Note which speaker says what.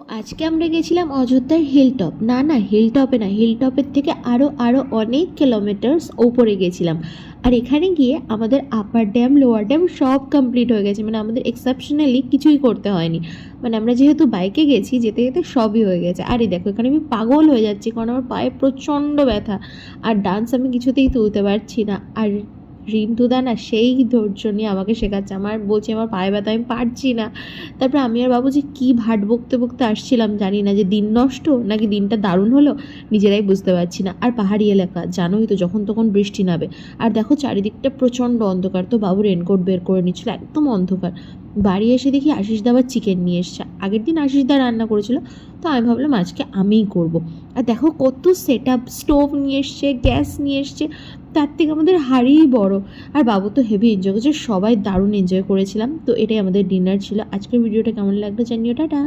Speaker 1: আজকে আমরা গেছিলাম অযোধ্যার হিলটপ। না হিলটপে না, হিলটপের থেকে আরও অনেক কিলোমিটার্স ওপরে গেছিলাম। আর এখানে গিয়ে আমাদের আপার ড্যাম লোয়ার ড্যাম সব কমপ্লিট হয়ে গেছে, মানে আমাদের এক্সেপশনালি কিছুই করতে হয়নি। মানে আমরা যেহেতু বাইকে গেছি, যেতে যেতে সবই হয়ে গেছে। আর এই দেখো এখানে আমি পাগল হয়ে যাচ্ছি, কারণ আমার পায়ে প্রচণ্ড ব্যথা, আর ডান্স আমি কিছুতেই তুলতে পারছি না। আর রিন্টুদা না সেই ধৈর্য নিয়ে আমাকে শেখাচ্ছে, আমার বলছে আমার পায়ে ব্যথা, আমি পারছি না। তারপরে আমি আর বাবু যে কী ভাট বকতে বকতে আসছিলাম, জানি না যে দিন নষ্ট নাকি দিনটা দারুণ হলো, নিজেরাই বুঝতে পারছি না। আর পাহাড়ি এলাকা জানোই তো, যখন তখন বৃষ্টি নামে। আর দেখো চারিদিকটা প্রচণ্ড অন্ধকার, তো বাবু রেনকোট বের করে নিচ্ছিল, একদম অন্ধকার। বাড়ি এসে দেখি আশিস দা আবার চিকেন নিয়ে এসছে। আগের দিন আশিস দা রান্না করেছিল, তো আমি ভাবলাম আজকে আমিই করব। আর দেখো কত সেট আপ, স্টোভ নিয়ে এসছে, গ্যাস নিয়ে এসছে, তার থেকে আমাদের হাঁড়িই বড়। আর বাবু তো হেভি এনজয় করছে, সবাই দারুণ এনজয় করেছিলাম। তো এটাই আমাদের ডিনার ছিল। আজকের ভিডিওটা কেমন লাগলো জানিও, টাটা।